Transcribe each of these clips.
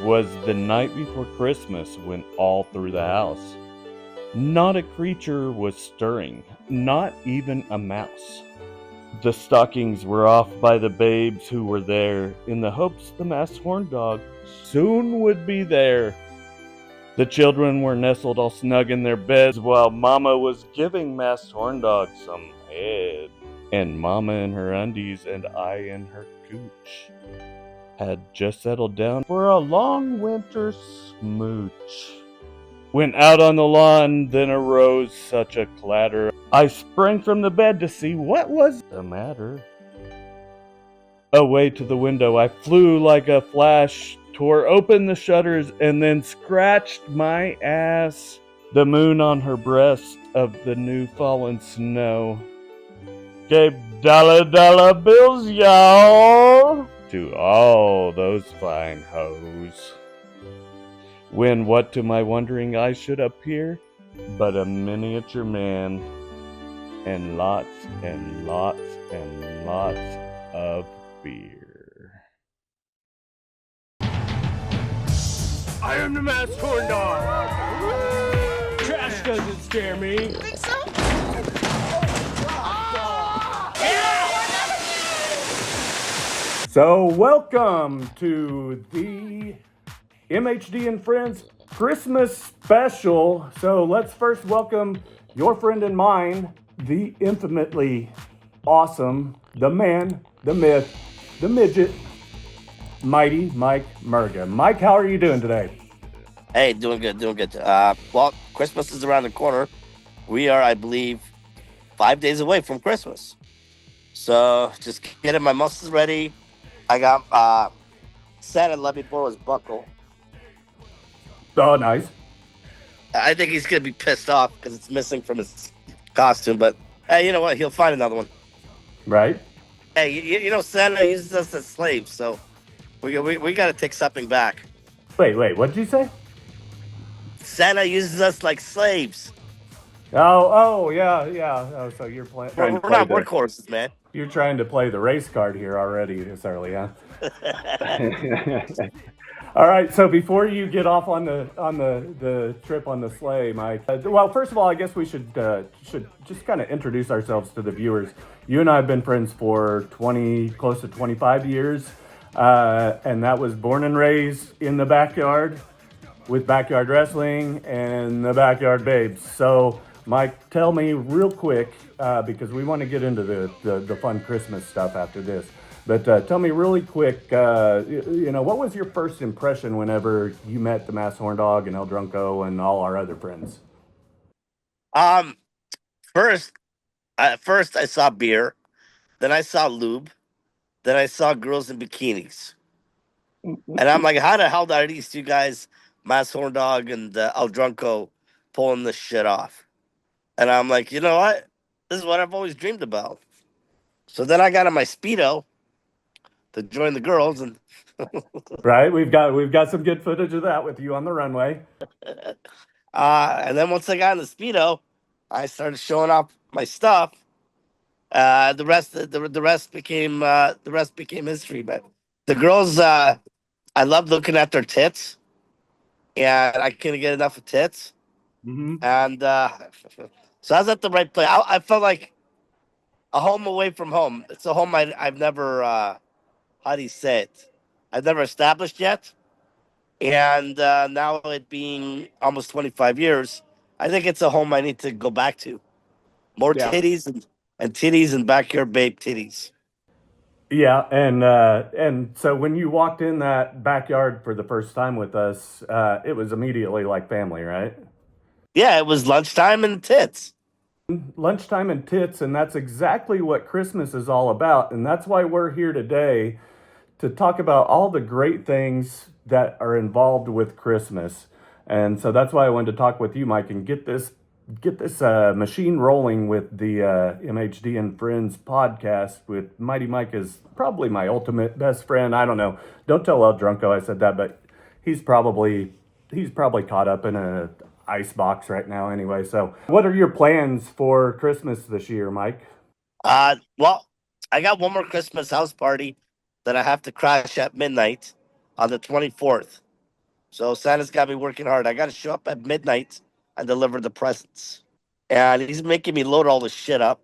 'twas the night before Christmas went all through the house. Not a creature was stirring, not even a mouse. The stockings were off by the babes who were there, in the hopes the masked horndog soon would be there. The children were nestled all snug in their beds, while Mama was giving masked horndog some head. And Mama in her undies and I in her cooch had just settled down for a long winter smooch. Went out on the lawn, then arose such a clatter. I sprang from the bed to see what was the matter. Away to the window I flew like a flash, tore open the shutters, and then scratched my ass. The moon on her breast of the new fallen snow gave dollar bills, y'all, to all those fine hoes. When what to my wondering eyes should appear but a miniature man, and lots and lots and lots of beer. I am the masked corn dog. Trash doesn't scare me. Think so? So welcome to the MHD and Friends Christmas special. So let's first welcome your friend and mine, the infinitely awesome, the man, the myth, the midget, Mighty Mike Murga. Mike, how are you doing today? Hey, doing good. Well, Christmas is around the corner. We are, I believe, 5 days away from Christmas. So just getting my muscles ready. I got Santa let me borrow his buckle. Oh, nice. I think he's gonna be pissed off because it's missing from his costume. But hey, you know what? He'll find another one. Right? Hey, you know Santa uses us as slaves, so we got to take something back. Wait, what did you say? Santa uses us like slaves. Oh, yeah. Oh, so you're playing. We're not workhorses, man. You're trying to play the race card here already this early, huh? All right. So before you get off on the trip on the sleigh, Mike. Well, first of all, I guess we should just kind of introduce ourselves to the viewers. You and I have been friends for close to 25 years, and that was born and raised in the backyard with backyard wrestling and the backyard babes. So, Mike, tell me real quick, because we want to get into the fun Christmas stuff after this. But tell me really quick, what was your first impression whenever you met the Mass Horn Dog and El Drunko and all our other friends? First I saw beer, then I saw lube, then I saw girls in bikinis, and I'm like, how the hell are these two guys, Mass Horn Dog and El Drunko, pulling this shit off? And I'm like, you know what? This is what I've always dreamed about. So then I got on my Speedo to join the girls, and right, we've got some good footage of that with you on the runway. And then once I got in the Speedo, I started showing off my stuff. The rest became history. But the girls, I loved looking at their tits, and I couldn't get enough of tits. Mm-hmm. And so I was at the right place. I felt like a home away from home. It's a home I've never, how do you say it? I've never established yet. And now it being almost 25 years, I think it's a home I need to go back to. More titties and titties and backyard babe titties. Yeah, and so when you walked in that backyard for the first time with us, it was immediately like family, right? Yeah, it was lunchtime and tits. Lunchtime and tits, and that's exactly what Christmas is all about. And that's why we're here today to talk about all the great things that are involved with Christmas. And so that's why I wanted to talk with you, Mike, and get this machine rolling with the MHD and Friends podcast with Mighty Mike is probably my ultimate best friend. I don't know. Don't tell El Drunko I said that, but he's probably caught up in a ice box right now anyway. So what are your plans for Christmas this year, Mike? Well, I got one more Christmas house party that I have to crash at midnight on the 24th. So Santa's got me working hard. I got to show up at midnight and deliver the presents. And he's making me load all the shit up,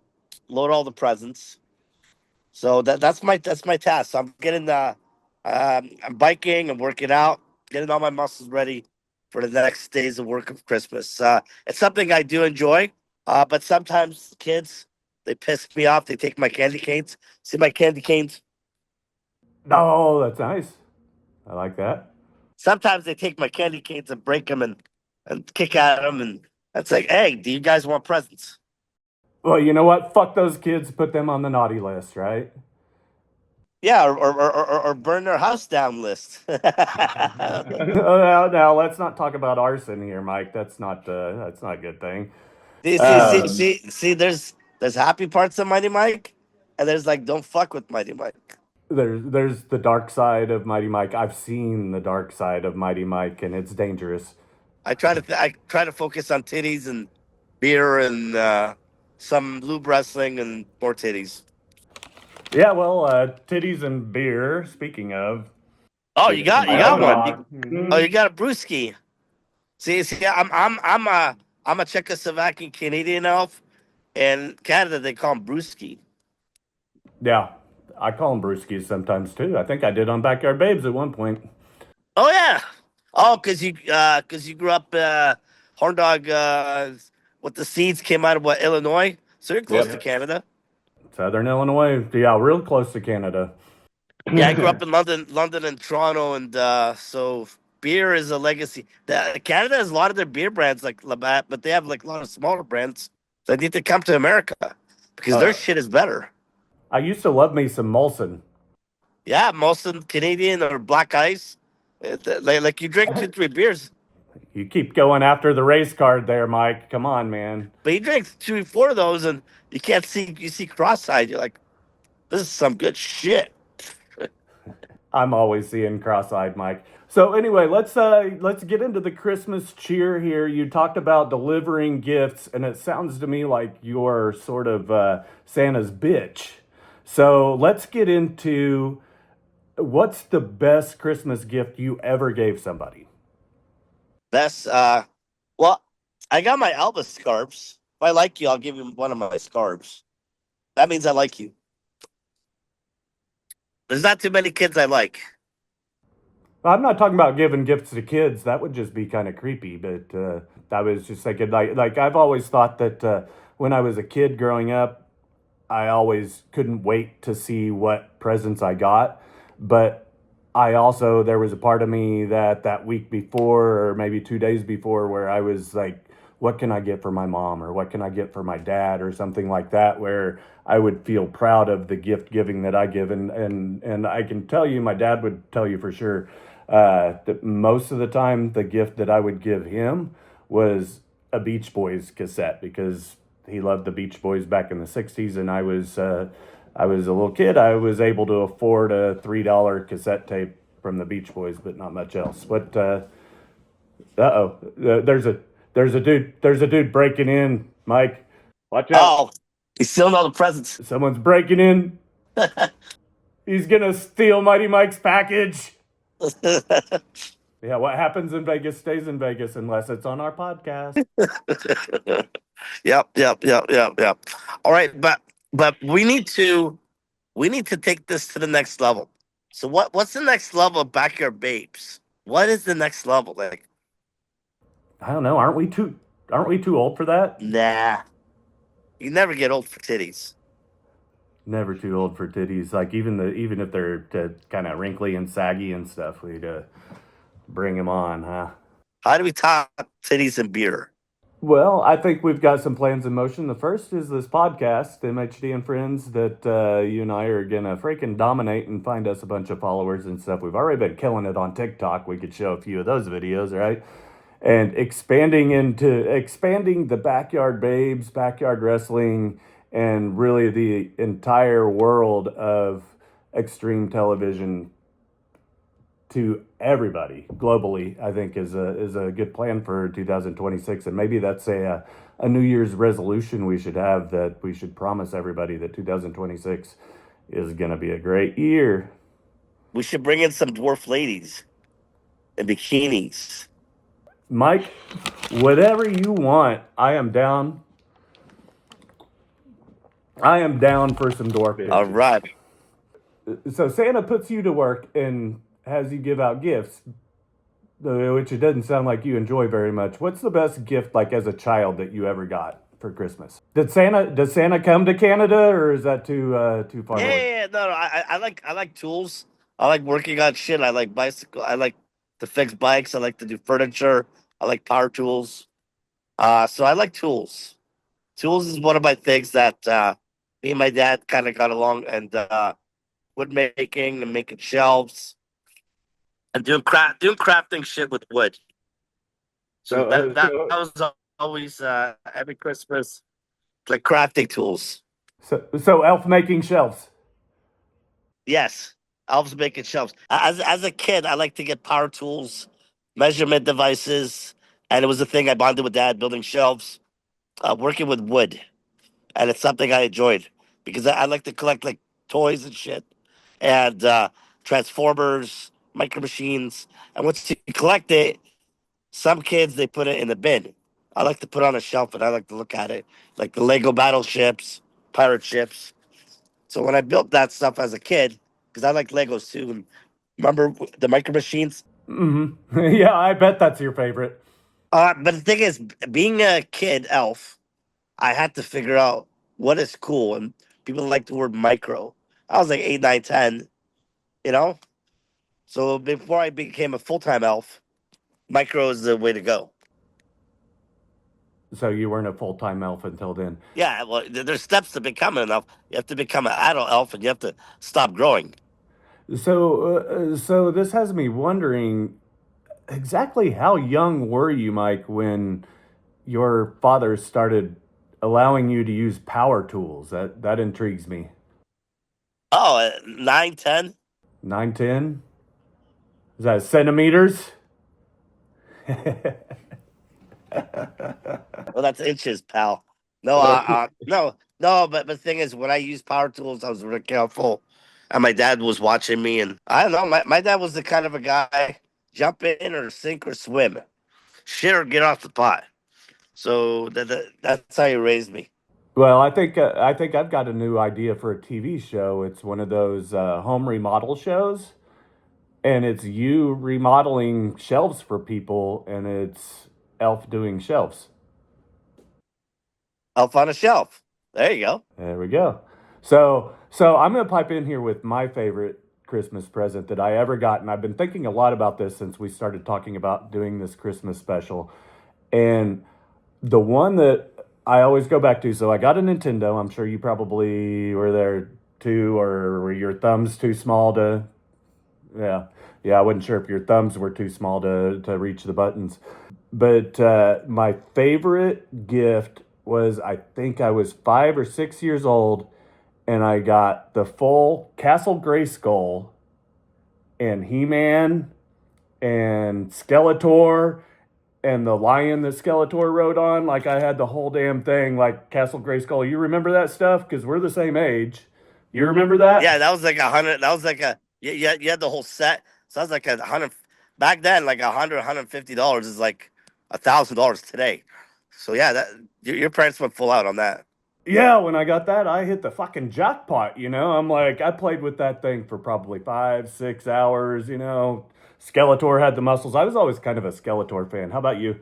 load all the presents. So that's my task. So I'm getting I'm biking, I'm working out, getting all my muscles ready for the next days of work of Christmas. It's something I do enjoy, but sometimes kids they piss me off. They take my candy canes. See my candy canes? Oh, that's nice. I like that. Sometimes they take my candy canes and break them and kick at them, and it's like, hey, do you guys want presents? Well, you know what? Fuck those kids. Put them on the naughty list, right? Yeah, or burn their house down list. Now, let's not talk about arson here, Mike. That's not a good thing. See, there's happy parts of Mighty Mike, and there's like don't fuck with Mighty Mike. There's the dark side of Mighty Mike. I've seen the dark side of Mighty Mike, and it's dangerous. I try to focus on titties and beer and some lube wrestling and more titties. Yeah, well, titties and beer. Speaking of, Oh, you got one. Mhm. Oh, you got a brewski. See, I'm a Czechoslovakian Canadian elf. In Canada, they call him brewski. Yeah, I call them brewskis sometimes too. I think I did on Backyard Babes at one point. Oh yeah. Oh, cause you grew up Horndog with the seeds came out of what Illinois, so you're close to Canada. Southern Illinois. Yeah, real close to Canada. Yeah, I grew up in London and Toronto, and so beer is a legacy. Canada has a lot of their beer brands like Labatt, but they have like a lot of smaller brands. So they need to come to America because their shit is better. I used to love me some Molson. Yeah, Molson Canadian or Black Ice, like you drink 2-3 beers, You keep going after the race card there, Mike. Come on, man. but you drink 3-4 of those, and you see cross-eyed. You're like, this is some good shit. I'm always seeing cross-eyed Mike. So anyway, let's get into the Christmas cheer here. You talked about delivering gifts, and it sounds to me like you're sort of Santa's bitch. So let's get into what's the best Christmas gift you ever gave somebody? That's well, I got my Elvis scarves. If I like you, I'll give you one of my scarves. That means I like you. There's not too many kids I like. I'm not talking about giving gifts to kids. That would just be kind of creepy. But I was just thinking, like I've always thought that when I was a kid growing up, I always couldn't wait to see what presents I got. But I also, there was a part of me that week before, or maybe 2 days before, where I was like, what can I get for my mom, or what can I get for my dad, or something like that, where I would feel proud of the gift giving that I give. And I can tell you, my dad would tell you for sure that most of the time the gift that I would give him was a Beach Boys cassette, because he loved the Beach Boys back in the 60s, and I was a little kid. I was able to afford a $3 cassette tape from the Beach Boys, but not much else. But there's a dude breaking in, Mike. Watch out. Oh, he's stealing all the presents. Someone's breaking in. He's gonna steal Mighty Mike's package. Yeah, what happens in Vegas stays in Vegas unless it's on our podcast. Yep. All right, but we need to take this to the next level. So what's the next level of Backyard Babes? What is the next level? Like, I don't know. Aren't we too old for that? nah, you never get old for titties. Never too old for titties. Like even if they're kind of wrinkly and saggy and stuff, we'd bring them on, huh? How do we top titties and beer? Well, I think we've got some plans in motion. The first is this podcast, MHD and Friends, that you and I are gonna freaking dominate and find us a bunch of followers and stuff. We've already been killing it on TikTok. We could show a few of those videos, right? And expanding the Backyard Babes, backyard wrestling, and really the entire world of extreme television to everybody globally, I think is a good plan for 2026. And maybe that's a New Year's resolution we should have, that we should promise everybody that 2026 is going to be a great year. We should bring in some dwarf ladies and bikinis. Mike, whatever you want, I am down. I am down for some dwarf All bitches. right. So Santa puts you to work and has you give out gifts, which it doesn't sound like you enjoy very much. What's the best gift, like as a child, that you ever got for Christmas? Does Santa come to Canada, or is that too far north? Yeah. No. I like tools. I like working on shit. I like bicycle. I like to fix bikes. I like to do furniture. I like power tools. So I like tools. Tools is one of my things that me and my dad kind of got along, and wood making and making shelves and doing crafting shit with wood. So that was always every Christmas, like crafting tools. So elf making shelves. Yes, elves making shelves. As a kid, I like to get power tools, measurement devices, and it was a thing I bonded with dad building shelves, working with wood, and it's something I enjoyed because I like to collect like toys and shit, and transformers, micro machines, and once you collect it, some kids they put it in the bin. I like to put it on a shelf and I like to look at it, like the Lego battleships, pirate ships. So when I built that stuff as a kid, because I like Legos too, and remember the micro machines. Mm-hmm. Yeah, I bet that's your favorite. But the thing is, being a kid elf, I had to figure out what is cool, and people like the word micro. I was like 8, 9, 10, you know. So before I became a full time elf, micro is the way to go. So you weren't a full-time elf until then. Yeah, well, there's steps to becoming an elf. You have to become an adult elf, and you have to stop growing. So this has me wondering exactly how young were you, Mike, when your father started allowing you to use power tools? That intrigues me. Oh, 9, 10. 9, 10? Is that centimeters? Well, that's inches, pal. No, no. But the thing is, when I used power tools, I was really careful, and my dad was watching me. And I don't know, my dad was the kind of a guy jump in or sink or swim, shit or get off the pot. So that's how he raised me. Well, I think I've got a new idea for a TV show. It's one of those home remodel shows, and it's you remodeling shelves for people, and it's Elf doing shelves. Elf on a shelf. There you go. There we go. So I'm gonna pipe in here with my favorite Christmas present that I ever got, and I've been thinking a lot about this since we started talking about doing this Christmas special. And the one that I always go back to, so I got a Nintendo. I'm sure you probably were there too, or were your thumbs too small to? Yeah, yeah. I wasn't sure if your thumbs were too small to reach the buttons. But my favorite gift was, I think I was 5 or 6 years old, and I got the full Castle Grayskull and He-Man and Skeletor and the lion that Skeletor rode on. Like, I had the whole damn thing, like Castle Grayskull. You remember that stuff? Because we're the same age. You remember that? Yeah, that was like 100. That was like a you had the whole set. So that was like 100 back then. Like $150 is like $1,000 today. So yeah, that your parents went full out on that. Yeah, when I got that, I hit the fucking jackpot, you know? I'm like, I played with that thing for probably 5, 6 hours, you know? Skeletor had the muscles. I was always kind of a Skeletor fan. How about you?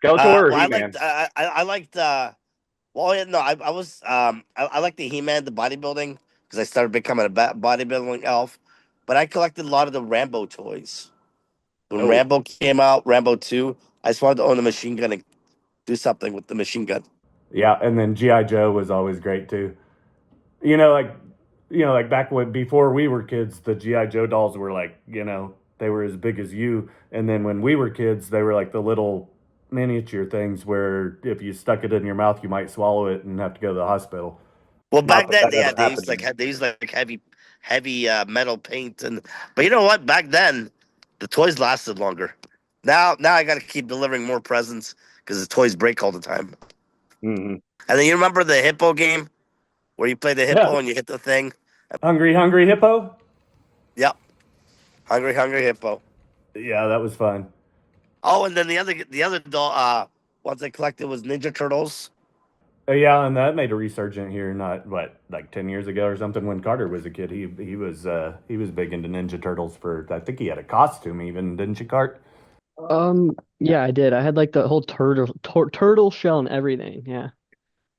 Skeletor or Well, I He-Man? liked I liked well yeah, no I was I liked the He-Man, the bodybuilding, because I started becoming a bodybuilding elf. But I collected a lot of the Rambo toys. When Oh, Rambo came out, Rambo 2, I just wanted to own a machine gun and do something with the machine gun. Yeah, and then G.I. Joe was always great too. You know, like, like back when, before we were kids, the G.I. Joe dolls were like, they were as big as you. And then when we were kids, they were like the little miniature things where if you stuck it in your mouth, you might swallow it and have to go to the hospital. Well, not back that then, that yeah, ever happened to me. they used like heavy metal paint, and but you know what? Back then, the toys lasted longer. Now I got to keep delivering more presents because the toys break all the time. Hmm. And then you remember the hippo game where you play the Yeah. hippo and you hit the thing? Hungry, hungry hippo? Yep, hungry hippo. Yeah, that was fun. Oh, and then the other doll ones I collected was Ninja Turtles. Yeah, and that made a resurgent here, not what, like 10 years ago or something. When Carter was a kid, he was big into Ninja Turtles. For I think he had a costume even, didn't you, Cart? Yeah, I did. I had like the whole turtle shell and everything. Yeah.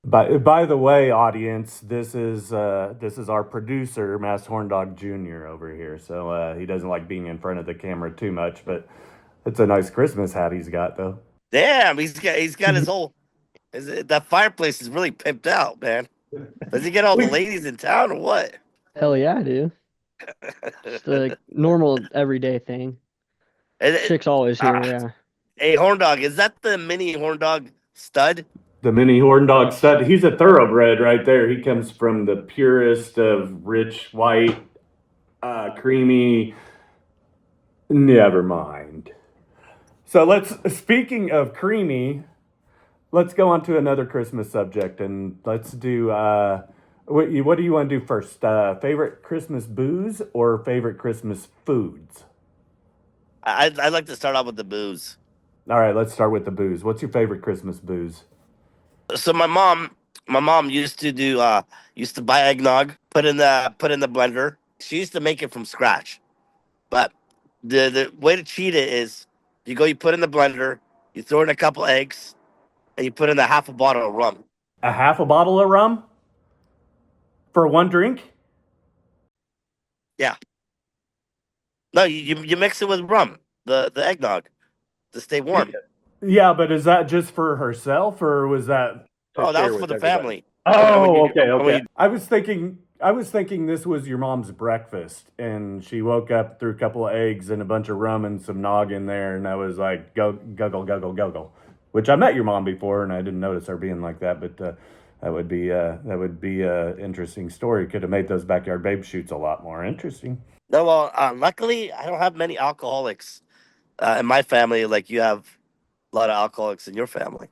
By the way, audience, this is our producer, Mass Horndog Jr. over here. So he doesn't like being in front of the camera too much, but it's a nice Christmas hat he's got though. Damn, he's got his whole that fireplace is really pimped out, man. Does he get all the ladies in town or what? Hell yeah, I do. Just a normal everyday thing. And Chick's always here, yeah. hey, horn dog, is that the mini horn dog stud? The mini Horndog stud. He's a thoroughbred right there. He comes from the purest of rich white, creamy. Never mind. So speaking of creamy, let's go on to another Christmas subject, and let's do. What do you want to do first? Favorite Christmas booze or favorite Christmas foods? I'd like to start off with the booze. All right, let's start with the booze. What's your favorite Christmas booze? So my mom used to buy eggnog, put in the blender. She used to make it from scratch. But the way to cheat it is you put in the blender, you throw in a couple eggs, and you put in a half a bottle of rum. A half a bottle of rum for one drink? Yeah. No, you mix it with rum, the eggnog, to stay warm. Yeah, but is that just for herself, or was that to Oh, that share was for with the everybody? family. And when Oh, you okay, and when okay. you I was thinking this was your mom's breakfast, and she woke up, threw a couple of eggs and a bunch of rum and some nog in there, and I was like, go guggle guggle guggle. Which I met your mom before, and I didn't notice her being like that, but that would be a interesting story. Could have made those backyard babe shoots a lot more interesting. No, well, luckily I don't have many alcoholics in my family. Like you have a lot of alcoholics in your family.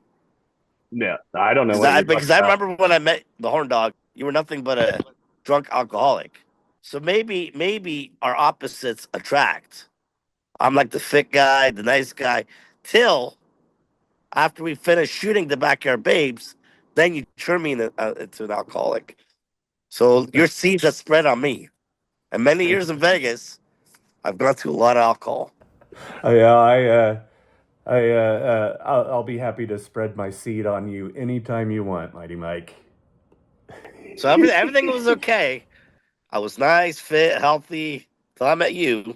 Yeah, I don't know Because what I you're because talking I about. remember when I met the horn dog, you were nothing but a drunk alcoholic. So maybe our opposites attract. I'm like the fit guy, the nice guy, till after we finish shooting the backyard babes, then you turn me into an alcoholic. So your seeds have spread on me. And many years in Vegas, I've gone through a lot of alcohol. Yeah, I'll be happy to spread my seed on you anytime you want, Mighty Mike. So everything was okay. I was nice, fit, healthy till I met you,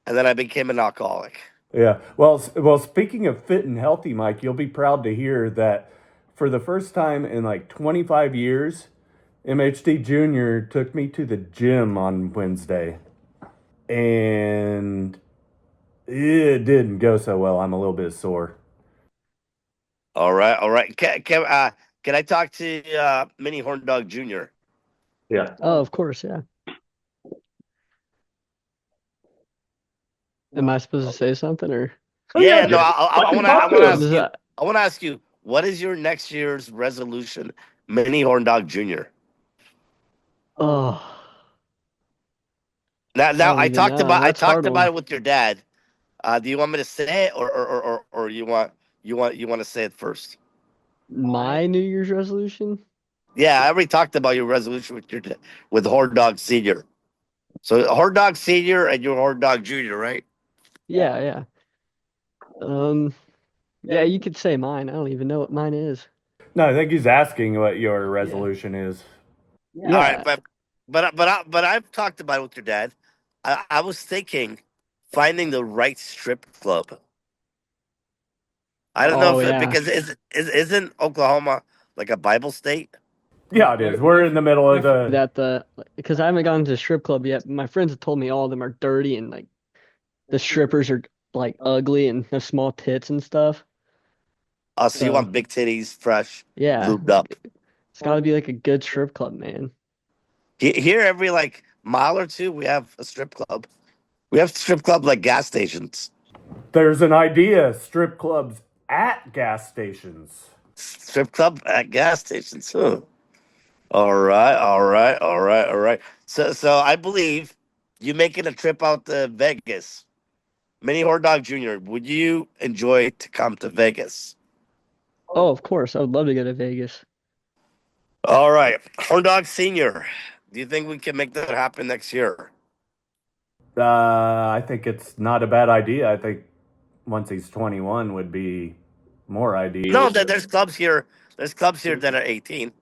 and then I became an alcoholic. Yeah. Well, speaking of fit and healthy, Mike, you'll be proud to hear that for the first time in like 25 years, MHD Jr. took me to the gym on Wednesday, and it didn't go so well. I'm a little bit sore. All right, all right. Can I talk to Mini Horn Dog Jr.? Yeah. Oh, of course, yeah. Am I supposed to say something or Oh Yeah, yeah, no. just I fucking want to. I talk want to to him. ask does you. that I want to ask you. What is your next year's resolution, Mini Horn Dog Jr.? oh I Now don't I even talked know. about. I That's a hard talked about one. it with your dad. Do you want me to say it, or you want to say it first? My New Year's resolution? Yeah, I already talked about your resolution with with Horn Dog Senior. So Horn Dog Senior and your Horn Dog Junior, right? Yeah, yeah. Um, yeah, you could say mine. I don't even know what mine is. No, I think he's asking what your Yeah. resolution is. All right, Yeah. but I've talked about it with your dad. I was thinking finding the right strip club. I don't know Oh if yeah. because isn't Oklahoma like a Bible state? Yeah, it is. We're in the middle of the. That the because I haven't gone to a strip club yet. My friends have told me all of them are dirty and like the strippers are like ugly and have small tits and stuff. Oh, so you So want big titties, fresh, yeah, lubed up. it's got to be like a good strip club, man. Here, every like mile or two, we have a strip club. We have strip club like gas stations. There's an idea: strip clubs at gas stations. Strip club at gas stations. Huh. All right, all right, all right, all right. So I believe you making a trip out to Vegas. Mini Horndog Jr., would you enjoy to come to Vegas? Oh, of course. I would love to go to Vegas. All right. Horndog Sr., do you think we can make that happen next year? I think it's not a bad idea. I think once he's 21 would be more No, ideal. there's clubs here. There's clubs here that are 18.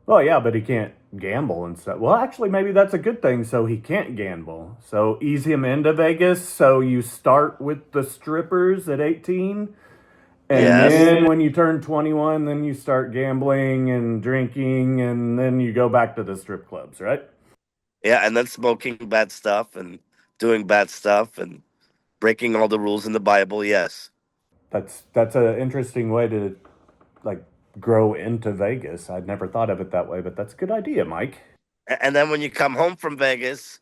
Oh yeah, but he can't gamble and stuff. Well, actually, maybe that's a good thing. So he can't gamble. So ease him into Vegas. So you start with the strippers at 18, and Yes. then when you turn 21, then you start gambling and drinking, and then you go back to the strip clubs, right? Yeah, and then smoking bad stuff and doing bad stuff and breaking all the rules in the Bible. Yes. That's an interesting way to like grow into Vegas. I'd never thought of it that way, but that's a good idea, Mike. And then when you come home from Vegas,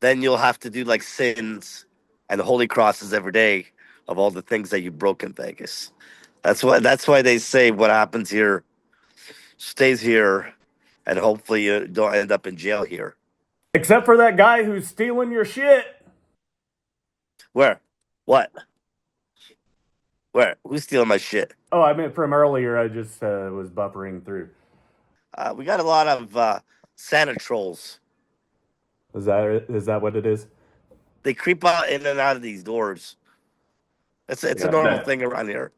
then you'll have to do like sins and holy crosses every day of all the things that you broke in Vegas. That's why they say what happens here stays here, and hopefully you don't end up in jail here. Except for that guy who's stealing your shit. Where? What? Where? Who's stealing my shit? Oh, I meant from earlier. I just was buffering through. We got a lot of Santa trolls. Is that what it is? They creep out in and out of these doors. It's Yeah, a normal thing around here.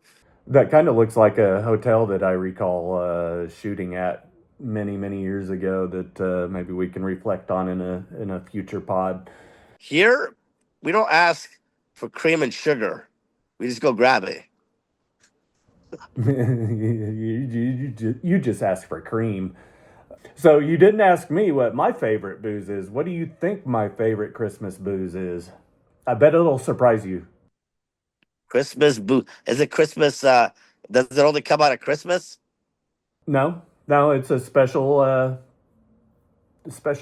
That kind of looks like a hotel that I recall shooting at many years ago. That maybe we can reflect on in a future pod. Here, we don't ask for cream and sugar. We just go grab it. You just asked for cream. So you didn't ask me what my favorite booze is. What do you think my favorite Christmas booze is? I bet it'll surprise you. Christmas boo. Is it Christmas? Does it only come out at Christmas? No, it's a special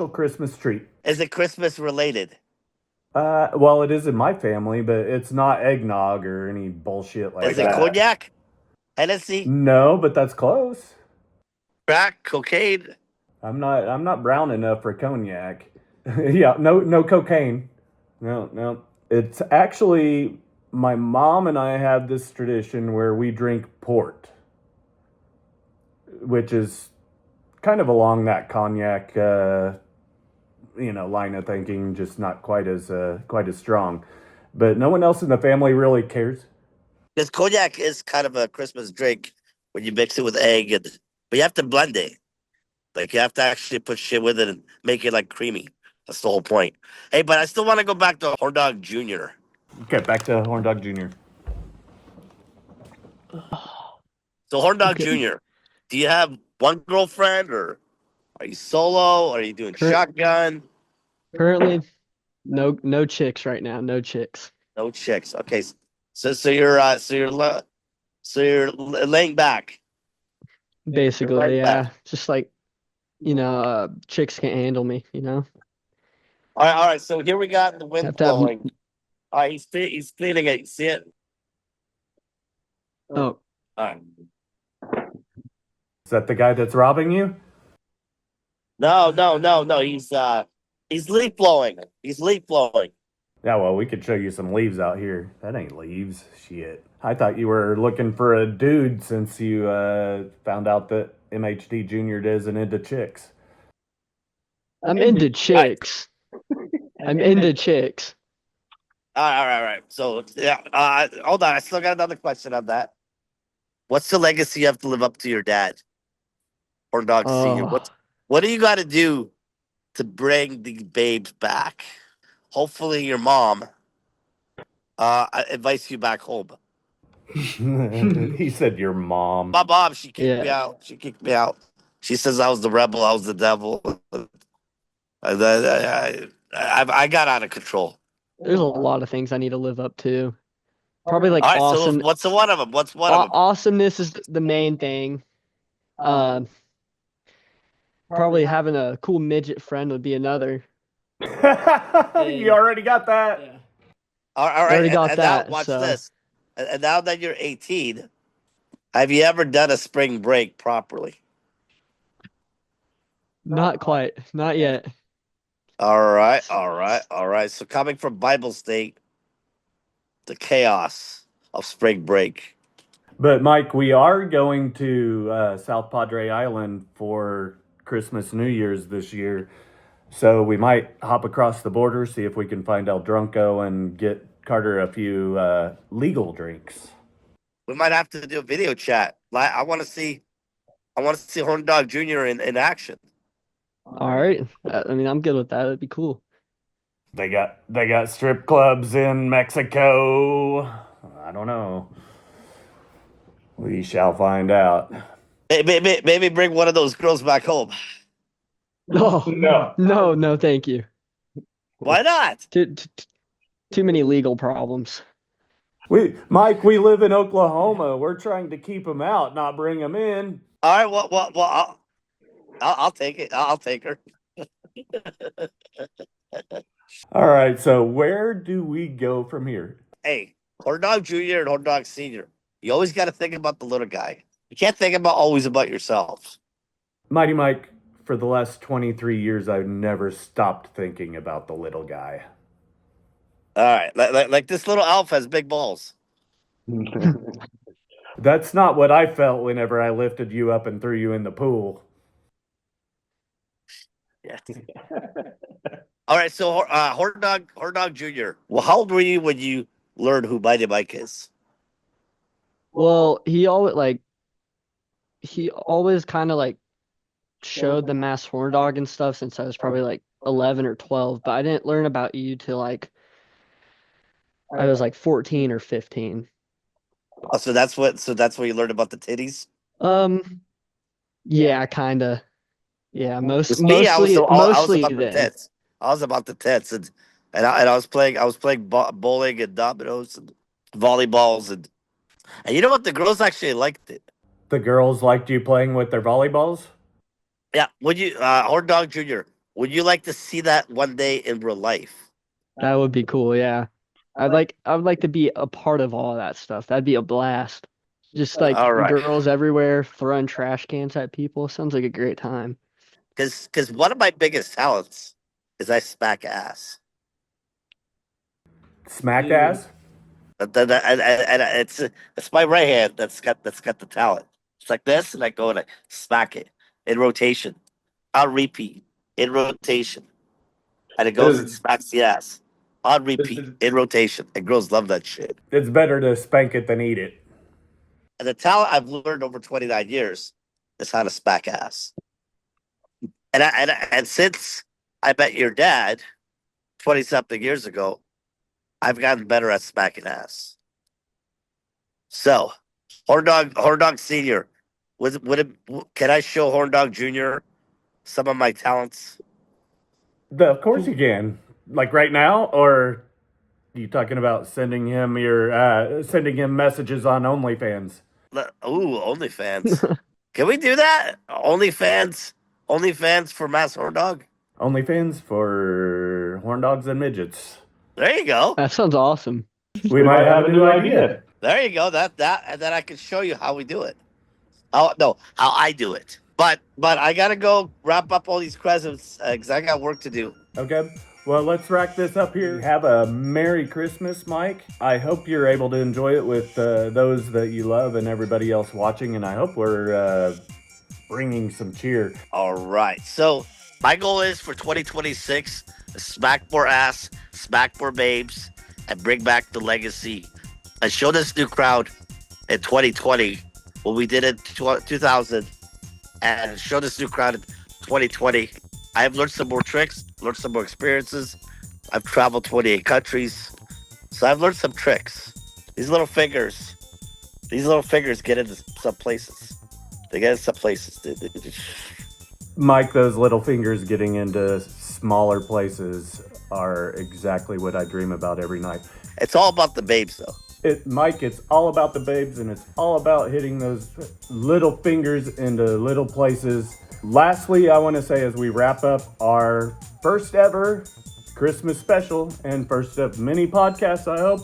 Christmas treat. Is it Christmas related? Well, it is in my family, but it's not eggnog or any bullshit like Is it that. cognac? Hennessy? No, but that's close. Crack? Cocaine? I'm not brown enough for cognac. Yeah, no cocaine. No. It's actually my mom and I have this tradition where we drink port, which is kind of along that cognac line of thinking, just not quite as strong. But no one else in the family really cares. Because cognac is kind of a Christmas drink when you mix it with egg, but you have to blend it. Like you have to actually put shit with it and make it like creamy. That's the whole point. Hey, but I still want to go back to Horndog Jr. Okay, back to Horndog Jr. So Horndog Okay. Jr., do you have one girlfriend or are you solo? Are you doing shotgun? Currently, no chicks right now. No chicks. No chicks. Okay, so you're laying back. Basically, right yeah. back. Just like, chicks can't handle me, All right. So here we got the wind Have to have- blowing. All right, he's cleaning it. You see it? Oh, All right. Is that the guy that's robbing you? No. He's leaf blowing. He's leaf blowing. Yeah, well, we could show you some leaves out here. That ain't leaves. Shit. I thought you were looking for a dude since you found out that MHD Jr. isn't into chicks. I'm into chicks. I'm into chicks. All right. So yeah, hold on. I still got another question on that. What's the legacy you have to live up to your dad, Horndog Sr.? Oh. What do you got to do to bring the babes back? Hopefully, your mom invites you back home. He said your mom. My mom, she kicked me Yeah. out. She kicked me out. She says I was the rebel. I was the devil. I got out of control. There's a lot of things I need to live up to. Probably like All right, awesome. so what's the one of them? What's one of them? Awesomeness is the main thing. Probably having a cool midget friend would be another. You already got that. Yeah. All right, already got and that, now watch so- this. And now that you're 18, have you ever done a spring break properly? Not quite. Not yet. All right. So coming from Bible State, The chaos of spring break. But Mike, we are going to South Padre Island for Christmas, New Year's this year. So we might hop across the border, see if we can find El Drunko and get Carter a few legal drinks. We might have to do a video chat. I want to see Horndog Jr. in action. All right. I mean, I'm good with that. It'd be cool. They got strip clubs in Mexico. I don't know. We shall find out. Maybe bring one of those girls back home. No, no, thank you. Why not? Too many legal problems. Mike, we live in Oklahoma. We're trying to keep them out, not bring them in. All right. Well, I'll take it. I'll take her. All right. So where do we go from here? Hey, Horndog Jr. and Horndog Sr. You always got to think about the little guy. You can't think always about yourselves. Mighty Mike, for the last 23 years, I've never stopped thinking about the little guy. All right. Like this little elf has big balls. That's not what I felt whenever I lifted you up and threw you in the pool. Yeah. All right. So, Horndog Jr. Well, how old were you when you learned who Mighty Mike is? Well, he always kind of like showed the mass horn dog and stuff since I was probably like 11 or 12, but I didn't learn about you till like I was like 14 or 15. Oh, so that's where you learned about the titties? Yeah, kind of. Yeah, mostly I was about then. the tits. I was about the tits, and I was playing bowling and dominoes and volleyballs and you know what? The girls actually liked it. The girls liked you playing with their volleyballs? Yeah. Would you, Horndog Jr., would you like to see that one day in real life? That would be cool, yeah. I would like to be a part of all that stuff. That'd be a blast. Just like girls everywhere throwing trash cans at people. Sounds like a great time. Because one of my biggest talents is I smack ass. Smack ass? And it's my right hand that's got the talent. It's like this, and I go and I smack it in rotation. I'll repeat in rotation, and it goes and smacks the ass. On repeat in rotation, and girls love that shit. It's better to spank it than eat it. And the talent I've learned over 29 years is how to smack ass. And since I met your dad 20-something years ago, I've gotten better at smacking ass. So, Horndog Sr., can I show Horndog Jr. some of my talents? Of course you can. Like right now, or are you talking about sending him messages on OnlyFans? Ooh, OnlyFans. Can we do that? OnlyFans for Mass Horndog? OnlyFans for horn dogs and midgets. There you go. That sounds awesome. We might have a new idea. There you go. That and then I can show you how we do it. How I do it. But I gotta go wrap up all these presents because I got work to do. Okay. Well, let's wrap this up here. Have a Merry Christmas, Mike. I hope you're able to enjoy it with those that you love and everybody else watching, and I hope we're bringing some cheer. All right. So my goal is for 2026, smack more ass, smack more babes, and bring back the legacy. And show this new crowd in 2020 what we did in 2000, and show this new crowd in 2020. I have learned some more tricks, learned some more experiences. I've traveled 28 countries, so I've learned some tricks. These little fingers get into some places. They get into some places. Mike, those little fingers getting into smaller places are exactly what I dream about every night. It's all about the babes, though. Mike, it's all about the babes, and it's all about hitting those little fingers into little places. Lastly, I want to say as we wrap up our first ever Christmas special and first of many podcasts, I hope,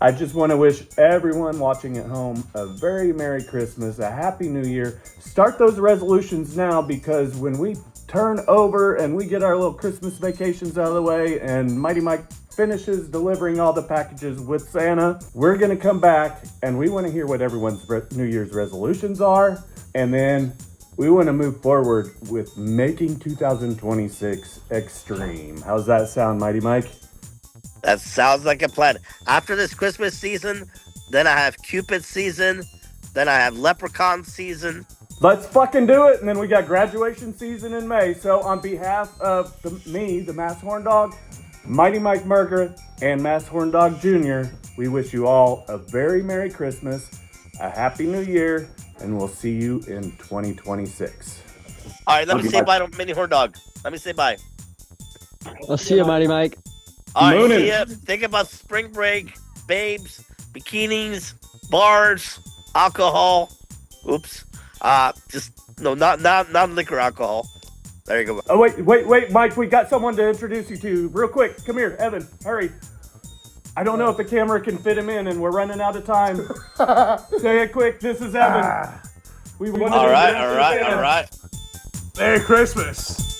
I just want to wish everyone watching at home a very Merry Christmas, a Happy New Year. Start those resolutions now, because when we turn over and we get our little Christmas vacations out of the way and Mighty Mike finishes delivering all the packages with Santa, we're going to come back and we want to hear what everyone's New Year's resolutions are. And then we want to move forward with making 2026 extreme. How's that sound, Mighty Mike? That sounds like a plan. After this Christmas season, then I have Cupid season, then I have Leprechaun season. Let's fucking do it. And then we got graduation season in May. So on behalf of me, the Mass Horndog, Mighty Mike Merger, and Mass Horndog Jr., we wish you all a very Merry Christmas, a Happy New Year, and we'll see you in 2026. All right, let me say bye to Mini Horndog. Let me say bye. I'll see you, Mighty Mike. All right, see ya. Think about spring break, babes, bikinis, bars, alcohol. Oops. Not liquor, alcohol. There you go. Oh, wait, Mike, we got someone to introduce you to. Real quick, come here, Evan, hurry. I don't know if the camera can fit him in, and we're running out of time. Say it quick, this is Evan. All right. Merry Christmas.